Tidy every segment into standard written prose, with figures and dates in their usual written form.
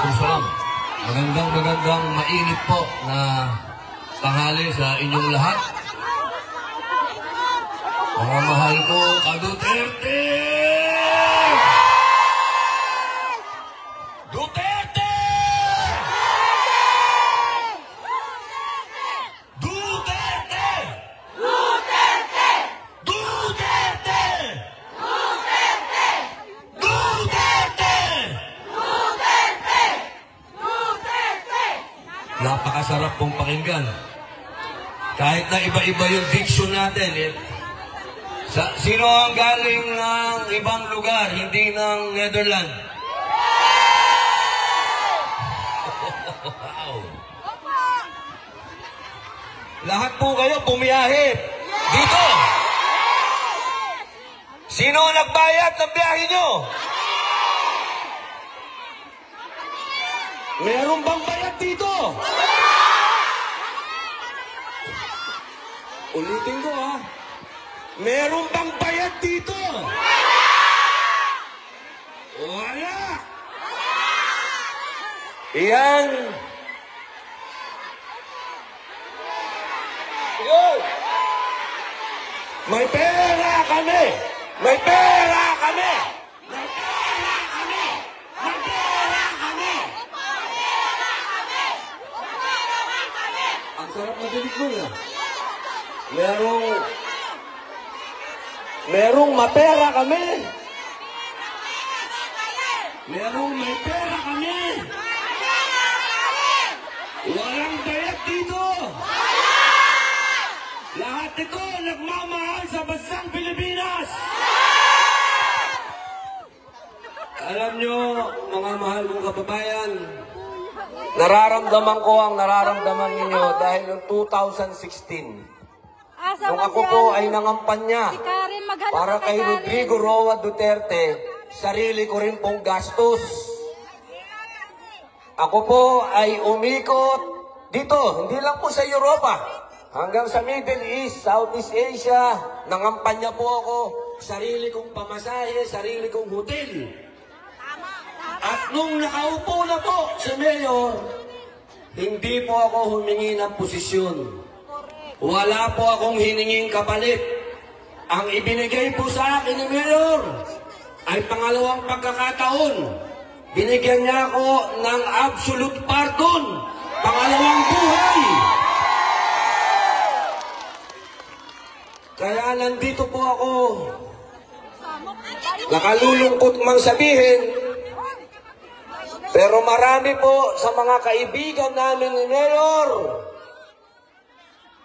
Waalaikumsalam. Magandang mainit po na tanghali sa inyong lahat. Mga mahal ko, ka-Duterte! Duterte! Duterte! Duterte! Duterte! Duterte! Duterte! Duterte! Duterte! Napakasarap pong pakinggan. Kahit na iba-iba yung diction natin, sino ang galing ng ibang lugar, hindi ng Netherlands? Wow. Lahat po kayo bumiyahe dito. Sino ang nagbayad ng biyahe nyo? Meron bang bayad dito? Ulitin ko ha. Meron bang bayad dito? Wala! Iyan. Yun. May pera kami! May pera kami! May pera kami! May pera kami! Ang sarap na dinig mo na. Merong mapera kami. Merong may pera kami. Walang bayad dito. Lahat ito nagmamahal sa bansang Pilipinas. Alam nyo, mga mahal kong kababayan, nararamdaman ko ang nararamdaman ninyo dahil noong 2016, nung ako po ay nangampanya para kay Rodrigo Roa Duterte, sarili ko rin pong gastos. Ako po ay umikot dito, hindi lang po sa Europa, hanggang sa Middle East, Southeast Asia, nangampanya po ako, sarili kong pamasahe, sarili kong hotel. At nung nakaupo na po sa mayor, hindi po ako humingi ng posisyon. Wala po akong hininging kapalit. Ang ibinigay po sa akin ni Mayor ay pangalawang pagkakataon. Binigyan niya ako ng absolute pardon. Pangalawang buhay. Kaya nandito po ako. Nakalulungkot mang sabihin, pero marami po sa mga kaibigan namin ni Mayor,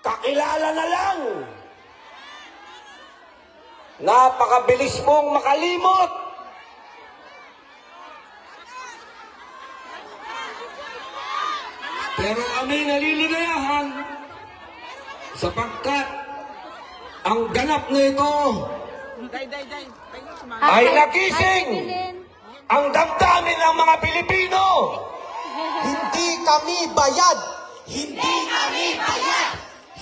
kakilala na lang. Napakabilis mong makalimot. Pero kami naliligayahan sapagkat ang ganap na ito ay nagising ang damdamin ng mga Pilipino. Hindi kami bayad. Hindi kami bayad.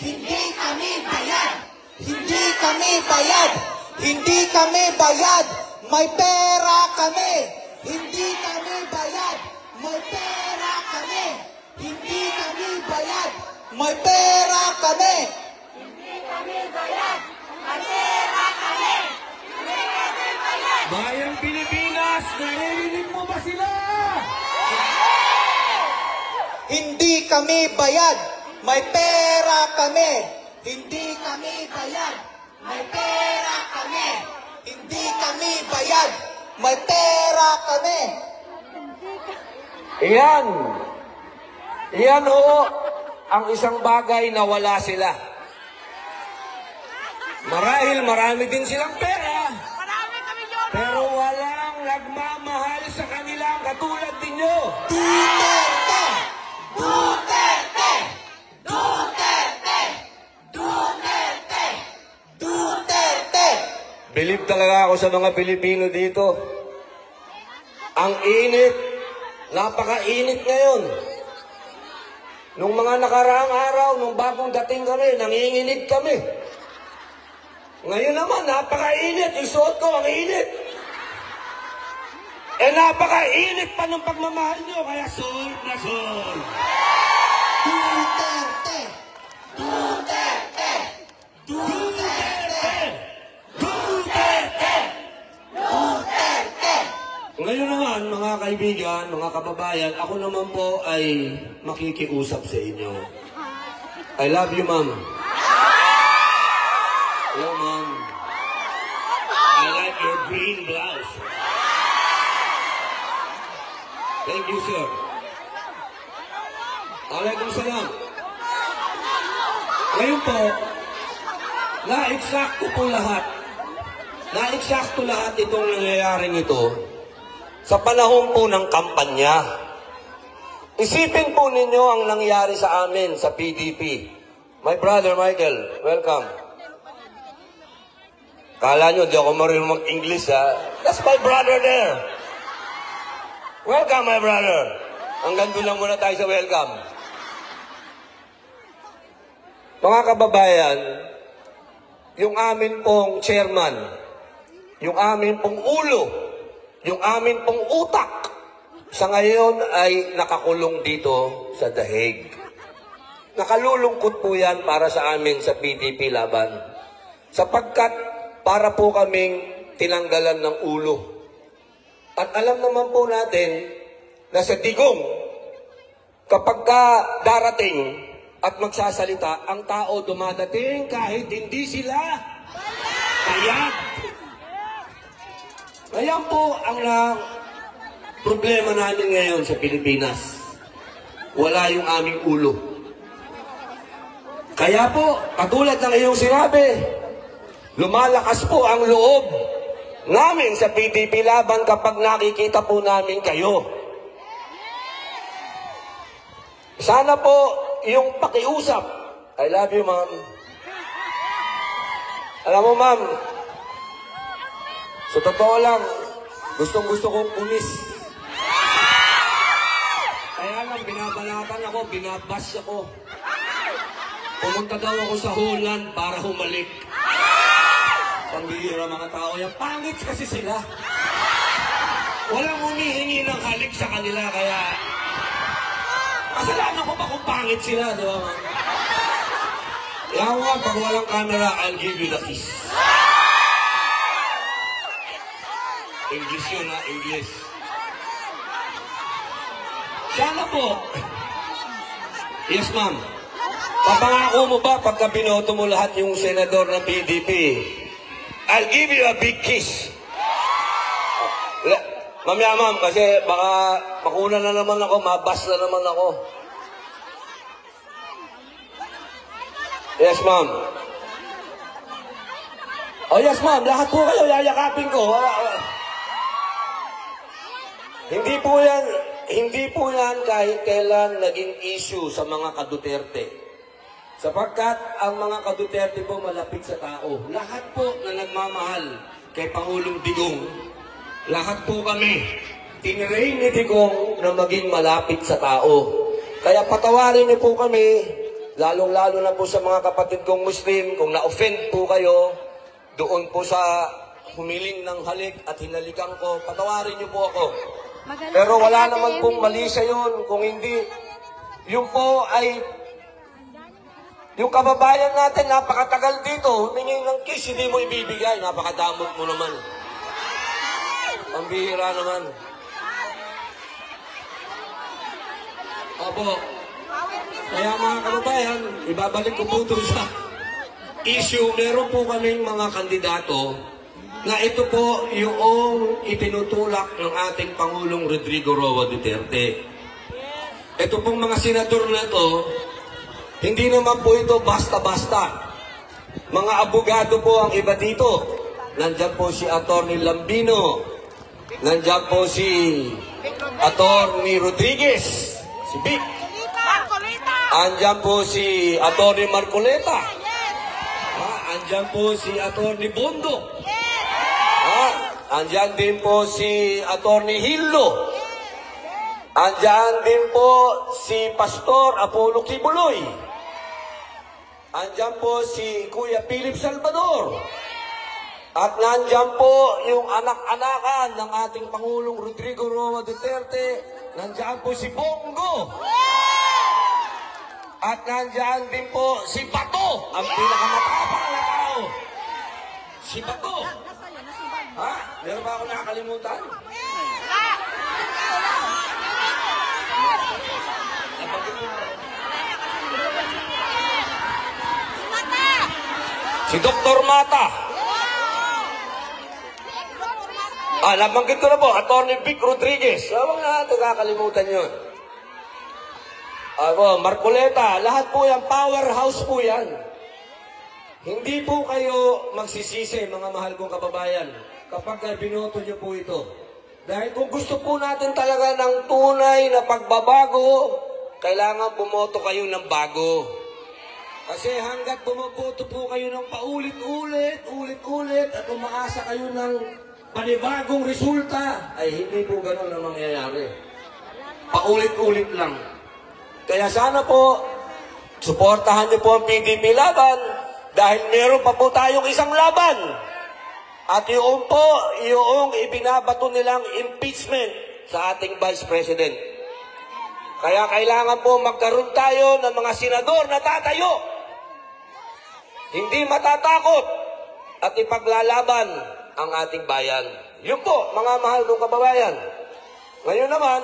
Hindi kami bayad. Hindi kami bayad. Hindi kami bayad. May pera kami. Hindi kami bayad. May pera kami. Hindi kami bayad. May pera kami. Hindi kami bayad. May pera kami. Hindi kami bayad. Bayang Pilipinas, naririnig mo ba sila? Hindi kami bayad. May pera kami. Hindi kami bayad. May pera kami. Hindi kami bayad. May pera kami. Iyan. Iyan ho ang isang bagay na wala sila. Marahil marami din silang pera. Pero walang nagmamahal sa kanila katulad ninyo. Duterte! Duterte! Duterte! Duterte! Duterte! Believe talaga ako sa mga Pilipino dito. Ang init, napaka-init ngayon. Nung mga nakaraang araw, nung bagong dating kami, nanginginig kami. Ngayon naman, napaka-init. Yung suot ko, ang init. Eh napakainit pa ng pagmamahal nyo, kaya solve na solve. Duterte! Duterte! Duterte! Duterte! Duterte! Ngayon naman, mga kaibigan, mga kababayan, ako naman po ay makikiusap sa inyo. I love you, ma'am. Hello, ma'am. I like your green blouse. Thank you, sir. Alaikum salam. Ngayon po, na-eksakto po lahat. Na-eksakto lahat itong nangyayaring ito sa panahon po ng kampanya. Isipin po ninyo ang nangyari sa amin sa PDP. My brother Michael, welcome. Kala nyo, di ako marunong mag-English, ha? That's my brother there. Welcome, my brother. Hanggang doon lang muna tayo sa welcome. Mga kababayan, yung amin pong chairman, yung amin pong ulo, yung amin pong utak, sa ngayon ay nakakulong dito sa The Hague. Nakalulungkot po yan para sa amin sa PDP laban. Sapagkat para po kaming tinanggalan ng ulo. At alam naman po natin na sa digong, kapag ka darating at magsasalita, ang tao dumadating kahit hindi sila payag. Ayan po ang problema namin ngayon sa Pilipinas. Wala yung aming ulo. Kaya po, katulad ng iyong sinabi, lumalakas po ang loob namin sa PDP laban kapag nakikita po namin kayo. Sana po yung pakiusap. I love you, ma'am. Alam mo, ma'am, sa totoo lang, gustong-gusto kong pumis. Kaya lang, binabalatan ako, binabash ako. Pumunta daw ako sa Holland para humalik. Pambihira mga tao yan. Pangit kasi sila. Walang humihingi ng halik sa kanila, kaya kasalanan ko ba kung pangit sila, di ba, man? Yan nga, pag walang camera, I'll give you the kiss. English yun, ha? English. Sana po. Yes, ma'am. Papangako mo ba pagka binoto mo lahat yung senador ng PDP? I'll give you a big kiss. Mamaya, ma'am, kasi baka makuna na naman ako, mabas na naman ako. Yes, ma'am. Oh, yes, ma'am. Lahat po kayo, yayakapin ko. Hindi po yan kahit kailan naging issue sa mga ka-Duterte. Sapagkat ang mga ka-Duterte po malapit sa tao. Lahat po na nagmamahal kay Pangulong Digong, lahat po kami, tinirain ni Digong na maging malapit sa tao. Kaya patawarin niyo po kami, lalong-lalo na po sa mga kapatid kong Muslim, kung na-offend po kayo, doon po sa humiling ng halik at hinalikan ko, patawarin niyo po ako. Pero wala naman pong mali sa yun, kung hindi, yung po ay, yung kababayan natin, napakatagal dito, humingi ng kiss, hindi mo ibibigay, napakadamot mo naman. Ang bihira naman. Opo. Kaya mga kababayan, ibabalik ko po ito sa issue. Meron po kaming mga kandidato na ito po yung itinutulak ng ating Pangulong Rodrigo Roa Duterte. Ito pong mga senador na ito, hindi naman po ito basta-basta. Mga abogado po ang iba dito. Nandyan po si Atty. Lambino. Nandyan po si Atty. Rodriguez. Si Vic. Andyan po si Atty. Marcoleta. Andyan po si Atty. Bondo. Andyan din po si Atty. Hillo. Andyan din po si Pastor Apollo Kibuloy. Andyan po si Kuya Philip Salvador. At nandyan po yung anak-anakan ng ating Pangulong Rodrigo Roa Duterte. Nandyan po si Bongo. At nandyan din po si Bato, ang pinakamatapang na tao. Si Bato. Ha? Meron ba ako nakakalimutan? Si Dr. Mata. Nabanggit ko na po, Atty. Vic Rodriguez. Huwag na natin kakalimutan yun. Marcoleta, lahat po yan, powerhouse po yan. Hindi po kayo magsisisi, mga mahal kong kababayan, kapag binoto nyo po ito. Dahil kung gusto po natin talaga ng tunay na pagbabago, kailangan bumoto kayo ng bago. Kasi hanggat bumoboto po kayo ng paulit-ulit, at umaasa kayo ng panibagong resulta, ay hindi po ganun ang mangyayari. Paulit-ulit lang. Kaya sana po, suportahan niyo po ang PDP laban dahil meron pa po tayong isang laban. At yung po, yung ibinabato nilang impeachment sa ating Vice President. Kaya kailangan po magkaroon tayo ng mga senador na tatayo. Hindi matatakot at ipaglalaban ang ating bayan. Yun po, mga mahal kong kababayan. Ngayon naman,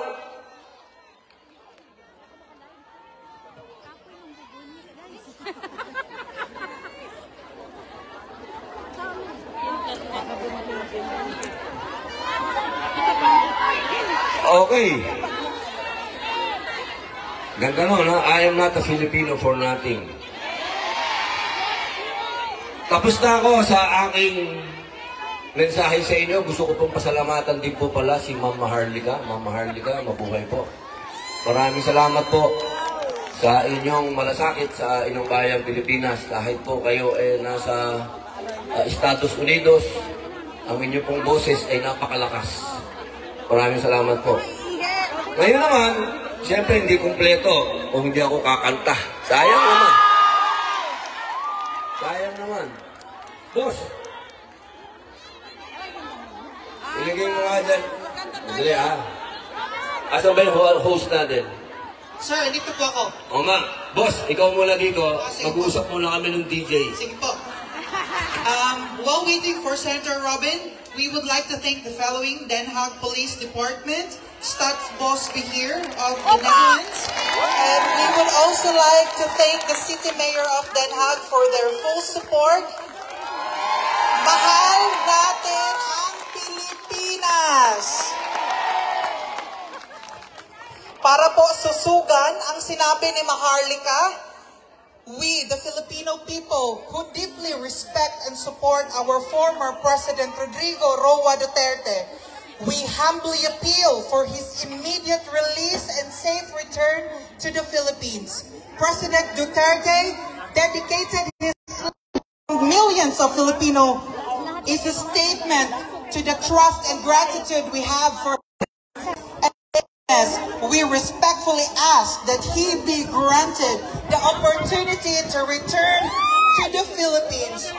okay. Ganda nun, ha? I am not a Filipino for nothing. Tapos na ako sa aking mensahe sa inyo. Gusto ko pong pasalamatan din po pala si Ma'am Maharlika. Ma'am Maharlika, mabuhay po. Maraming salamat po sa inyong malasakit sa inyong bayang Pilipinas. Kahit po kayo nasa Estados Unidos, ang inyong pong boses ay napakalakas. Maraming salamat po. Ngayon naman, siyempre hindi kumpleto kung hindi ako kakanta. Sayang naman. Sayang naman. Boss, ilagay mo nga dyan. Madali asan ba yung host natin? Sir, dito po ako. O nga, boss, ikaw muna dito. Mag-uusap muna kami ng DJ. Sige po. While waiting for Senator Robin, we would like to thank the following: Den Haag Police Department, Stadsbosbeheer of the Netherlands, and we would also like to thank the City Mayor of Den Haag for their full support. Mahal natin ang Pilipinas! Para po susugan ang sinabi ni Maharlika, we, the Filipino people, who deeply respect and support our former President Rodrigo Roa Duterte, we humbly appeal for his immediate release and safe return to the Philippines. President Duterte dedicated his millions of Filipino is a statement to the trust and gratitude we have for him. We respectfully ask that he be granted the opportunity to return to the Philippines.